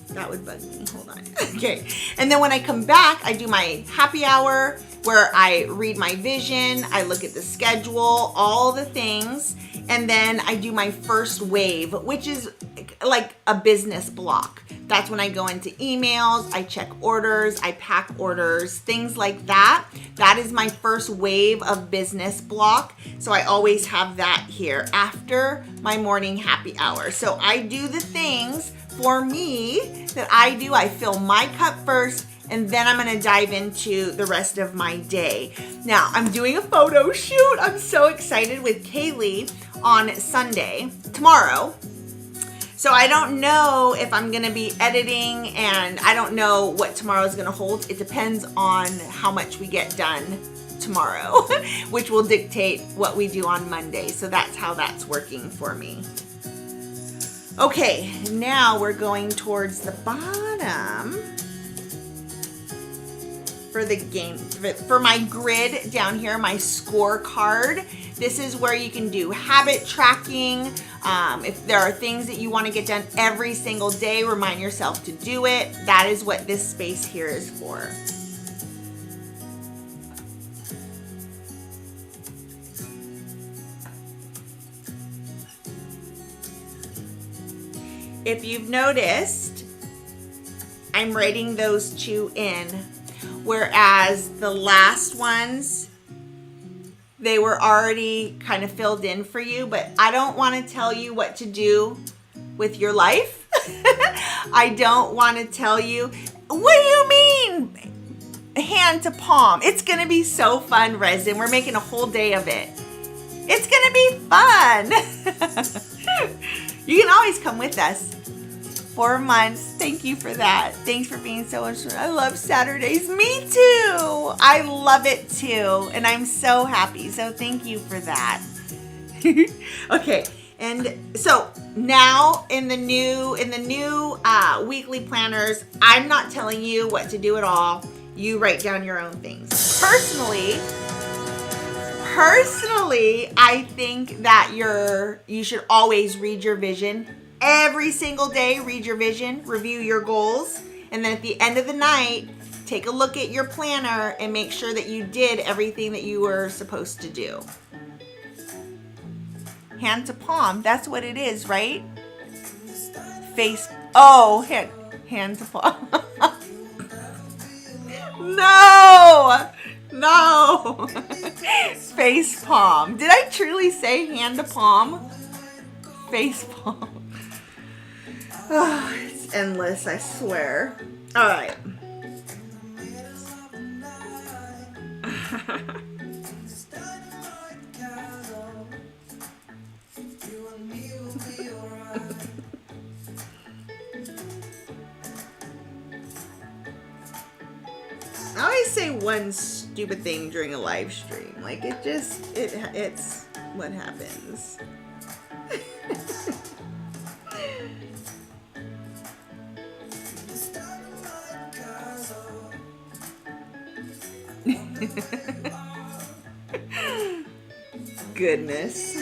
A: That would bug me. Hold on. Okay. And then when I come back, I do my happy hour where I read my vision, I look at the schedule, all the things, and then I do my first wave, which is like a business block. That's when I go into emails, I check orders, I pack orders, things like that. That is my first wave of business block. So I always have that here after my morning happy hour. So I do the things for me that I do. I fill my cup first, and then I'm gonna dive into the rest of my day. Now, I'm doing a photo shoot. I'm so excited with Kaylee on Sunday, tomorrow. So I don't know if I'm gonna be editing, and I don't know what tomorrow's gonna hold. It depends on how much we get done tomorrow, which will dictate what we do on Monday. So that's how that's working for me. Okay, now we're going towards the bottom for the game, for my grid down here, my scorecard. This is where you can do habit tracking. If there are things that you want to get done every single day, remind yourself to do it. That is what this space here is for. If you've noticed, I'm writing those two in, whereas the last ones, they were already kind of filled in for you, but I don't want to tell you what to do with your life. I don't want to tell you, what do you mean? Hand to palm. It's going to be so fun, Resin. We're making a whole day of it. It's going to be fun. You can always come with us. 4 months. Thank you for that. Thanks for being so much fun. I love Saturdays. Me too. I love it too. And I'm so happy. So thank you for that. Okay. And so now in the new weekly planners, I'm not telling you what to do at all. You write down your own things. Personally, I think that you should always read your vision. Every single day, read your vision, review your goals, and then at the end of the night, take a look at your planner and make sure that you did everything that you were supposed to do. Hand to palm, that's what it is, right? Face, oh, hand to palm. No. Face palm. Did I truly say hand to palm? Face palm. Oh, it's endless, I swear. All right. I always say one stupid thing during a live stream. Like it's what happens. Goodness.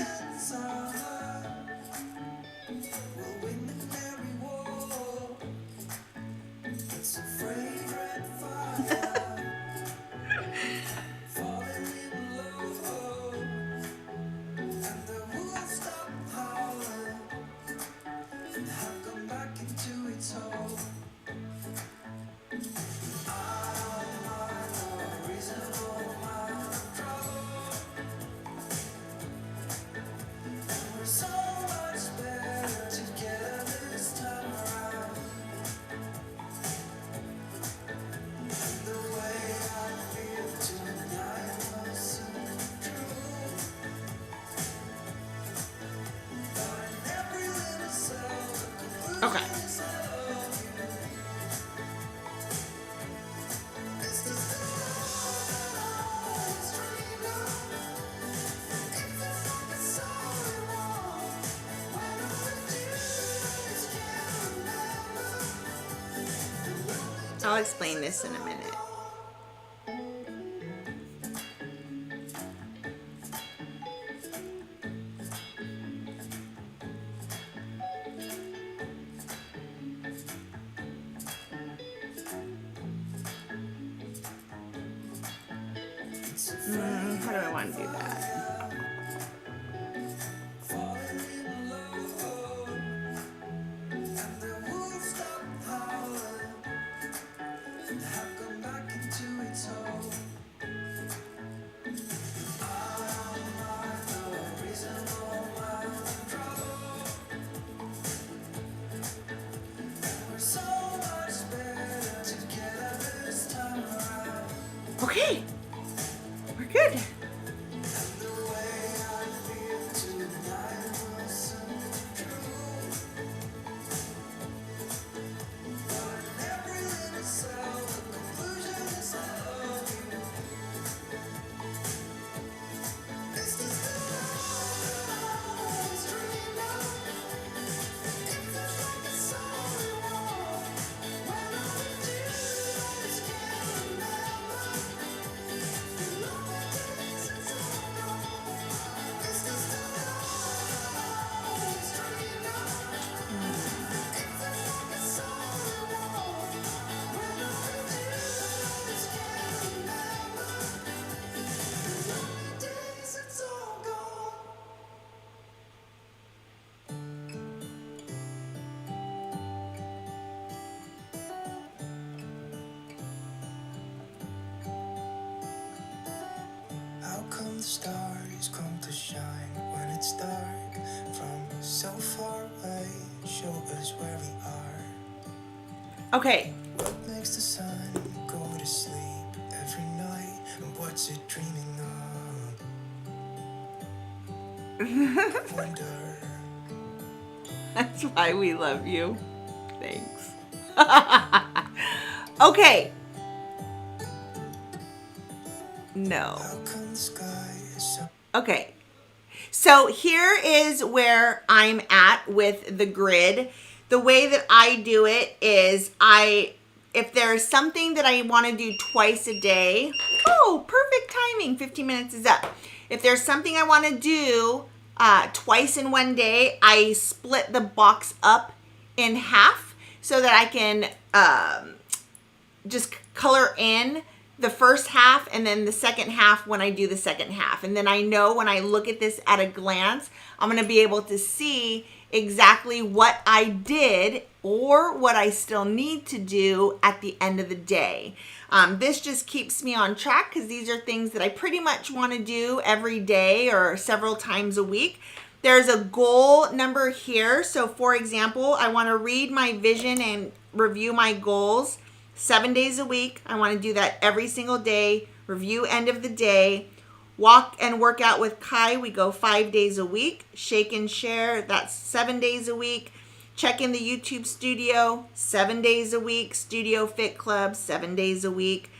A: Okay. I'll explain this in a minute. How do I want to do that? Okay, we're good.
C: The stars come to shine when it's dark from so far away. Show us where we are.
A: Okay.
C: What makes the sun go to sleep every night, and what's it dreaming of? Wonder.
A: That's why we love you. Thanks. Okay. No.
C: How come the sky is so
A: Okay, so here is where I'm at with the grid. The way that I do it is if there's something that I want to do twice a day, oh, perfect timing, 15 minutes is up. If there's something I want to do twice in one day, I split the box up in half so that I can just color in the first half and then the second half when I do the second half. And then I know when I look at this at a glance, I'm going to be able to see exactly what I did or what I still need to do at the end of the day. This just keeps me on track because these are things that I pretty much want to do every day or several times a week. There's a goal number here. So for example, I want to read my vision and review my goals 7 days a week. I want to do that every single day. Review end of the day. Walk and work out with Kai. We go 5 days a week. Shake and share. That's 7 days a week. Check in the YouTube studio 7 days a week. Studio Fit Club 7 days a week.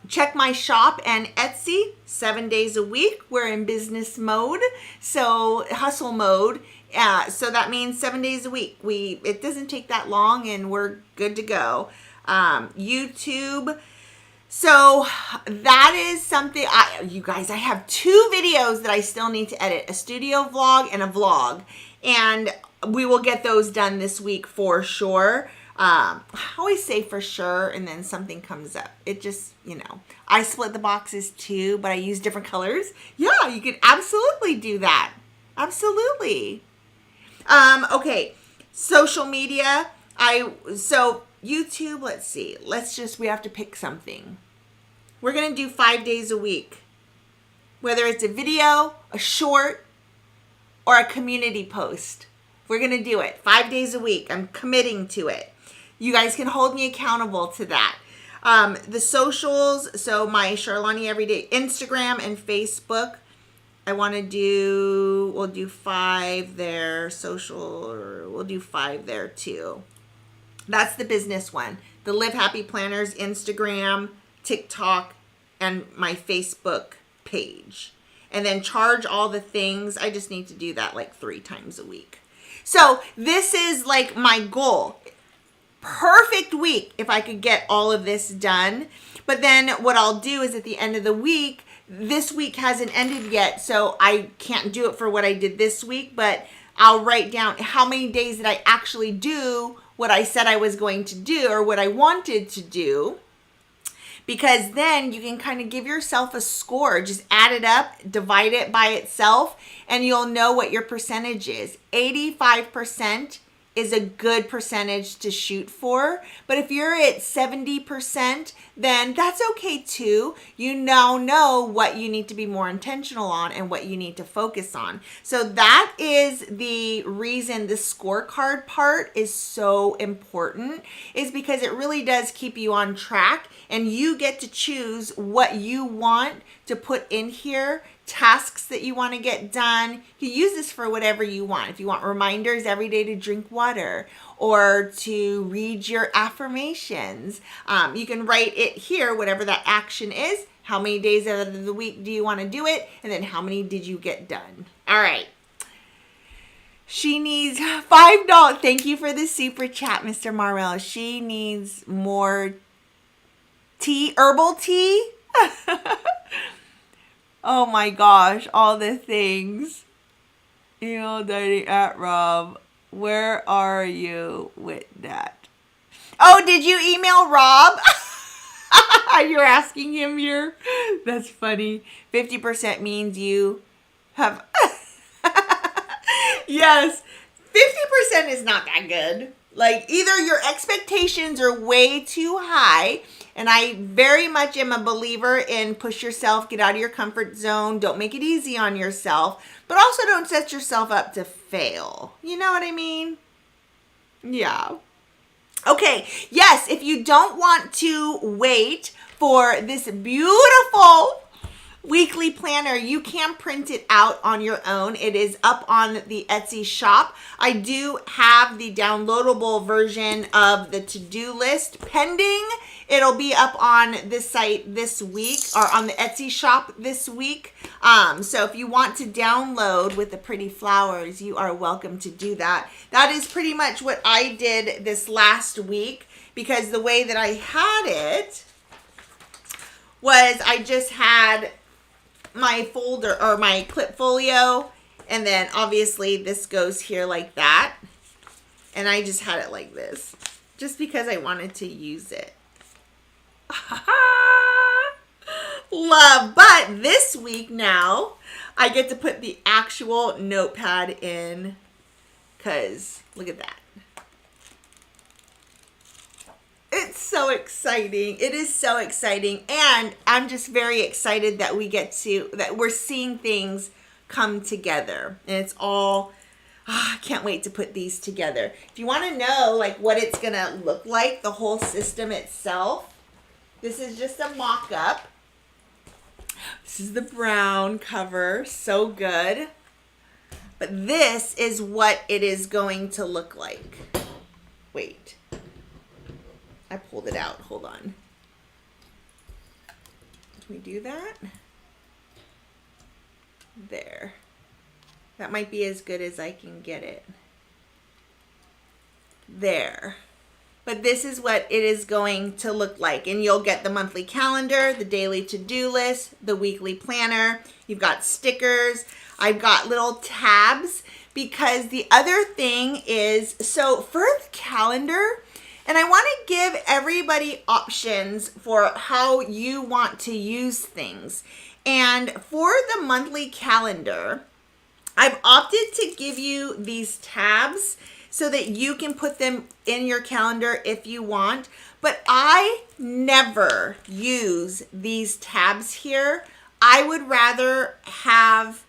A: Check my shop and Etsy 7 days a week. We're in business mode, so hustle mode. So that means 7 days a week. It doesn't take that long and we're good to go. YouTube. So that is something, you guys, I have 2 videos that I still need to edit, a studio vlog and a vlog. And we will get those done this week for sure. I always say for sure and then something comes up. It just, I split the boxes too, but I use different colors. Yeah, you could absolutely do that. Absolutely. Okay, social media. So YouTube, let's see. We have to pick something. We're going to do 5 days a week. Whether it's a video, a short, or a community post. We're going to do it 5 days a week. I'm committing to it. You guys can hold me accountable to that. The socials, so my Charlani Everyday Instagram and Facebook. We'll do 5 there. Social, we'll do 5 there too. That's the business one. The Live Happy Planners, Instagram, TikTok, and my Facebook page. And then charge all the things. I just need to do that like 3 times a week. So this is like my goal. perfect week if I could get all of this done. But then what I'll do is at the end of the week, this week hasn't ended yet, so I can't do it for what I did this week, but I'll write down how many days did I actually do what I said I was going to do or what I wanted to do. Because then you can kind of give yourself a score. Just add it up, divide it by itself, and you'll know what your percentage is. 85% is a good percentage to shoot for. But if you're at 70%, then that's okay too. You now know what you need to be more intentional on and what you need to focus on. So that is the reason the scorecard part is so important, is because it really does keep you on track, and you get to choose what you want to put in here, tasks that you want to get done. You use this for whatever you want. If you want reminders every day to drink water or to read your affirmations, you can write it here, whatever that action is. How many days out of the week do you want to do it? And then how many did you get done? All right. She needs $5. Thank you for the super chat, Mr. Marrell. She needs more tea, herbal tea. Oh my gosh, all the things. Email Daddy at Rob. Where are you with that? Oh, did you email Rob? You're asking him here? That's funny. 50% means you have... Yes, 50% is not that good. Like, either your expectations are way too high, and I very much am a believer in push yourself, get out of your comfort zone, don't make it easy on yourself, but also don't set yourself up to fail. You know what I mean? Yeah. Okay, yes, if you don't want to wait for this beautiful weekly planner, you can print it out on your own. It is up on the Etsy shop. I do have the downloadable version of the to-do list pending. It'll be up on this site this week, or on the Etsy shop this week. So if you want to download with the pretty flowers, you are welcome to do that. That is pretty much what I did this last week, because the way that I had it was I just had my folder or my clip folio, and then obviously this goes here like that, and I just had it like this just because I wanted to use it. Love. But this week now I get to put the actual notepad in, because look at that. It's so exciting. It is so exciting. And I'm just very excited that that we're seeing things come together. And it's all, I can't wait to put these together. If you want to know like what it's going to look like, the whole system itself, this is just a mock-up. This is the brown cover. So good. But this is what it is going to look like. Wait. I pulled it out. Hold on. Can we do that? There. That might be as good as I can get it. There. But this is what it is going to look like. And you'll get the monthly calendar, the daily to-do list, the weekly planner. You've got stickers. I've got little tabs, because the other thing is, so for the calendar, and I want to give everybody options for how you want to use things. And for the monthly calendar, I've opted to give you these tabs so that you can put them in your calendar if you want. But I never use these tabs here. I would rather have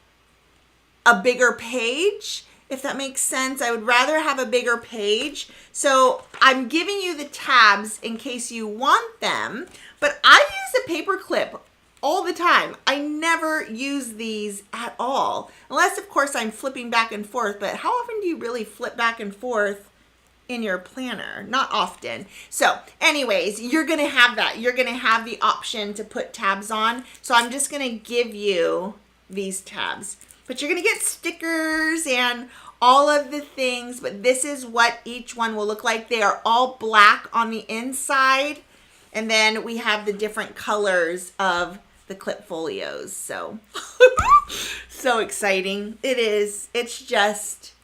A: a bigger page, if that makes sense. I would rather have a bigger page. So I'm giving you the tabs in case you want them, but I use a paper clip all the time. I never use these at all, unless of course I'm flipping back and forth. But how often do you really flip back and forth in your planner? Not often. So anyways, you're going to have that. You're going to have the option to put tabs on. So I'm just going to give you these tabs. But you're going to get stickers and all of the things, but this is what each one will look like. They are all black on the inside. And then we have the different colors of the clip folios. So, so exciting. It is. It's just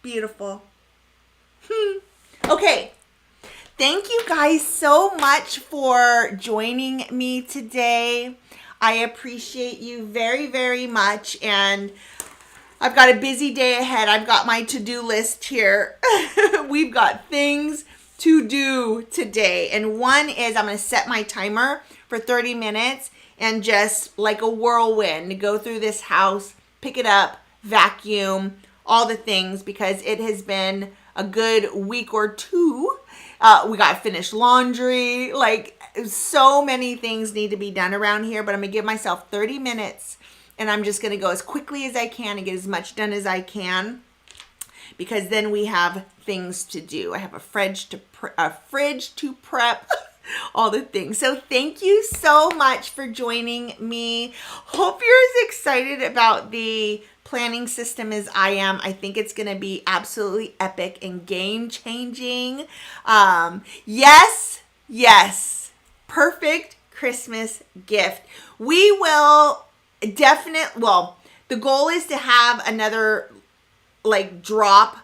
A: beautiful. Okay. Thank you guys so much for joining me today. I appreciate you very, very much. And I've got a busy day ahead. I've got my to-do list here. We've got things to do today. And one is I'm going to set my timer for 30 minutes and just like a whirlwind go through this house, pick it up, vacuum, all the things, because it has been a good week or two. We got finished laundry. Like, so many things need to be done around here, but I'm going to give myself 30 minutes and I'm just going to go as quickly as I can and get as much done as I can, because then we have things to do. I have a fridge to prep, all the things. So thank you so much for joining me. Hope you're as excited about the planning system as I am. I think it's going to be absolutely epic and game changing. Yes. Perfect Christmas gift. We will the goal is to have another like drop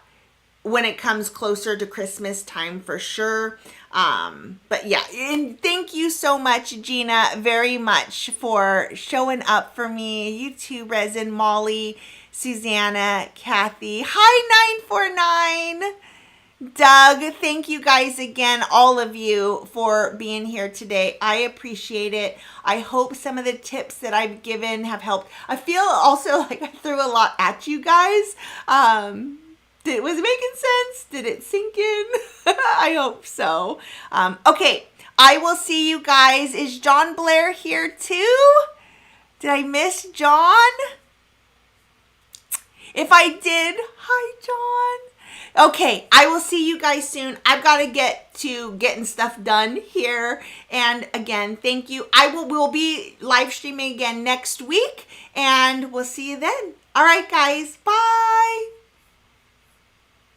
A: when it comes closer to Christmas time for sure. But yeah, and thank you so much, Gina, very much for showing up for me. You too, Resin, Molly, Susanna, Kathy. Hi, 949. Doug, thank you guys again, all of you, for being here today. I appreciate it. I hope some of the tips that I've given have helped. I feel also like I threw a lot at you guys. Was it making sense? Did it sink in? I hope so. Okay, I will see you guys. Is John Blair here too? Did I miss John? If I did, hi, John. Okay, I will see you guys soon. I've got to get to getting stuff done here. And again, thank you. We'll be live streaming again next week, and we'll see you then. All right, guys. Bye.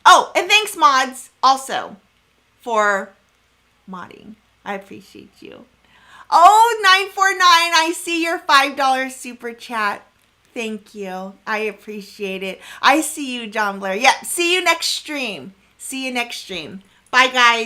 A: Oh, and thanks, mods, also, for modding. I appreciate you. Oh, 949, I see your $5 super chat. Thank you. I appreciate it. I see you, John Blair. Yep, see you next stream. Bye, guys.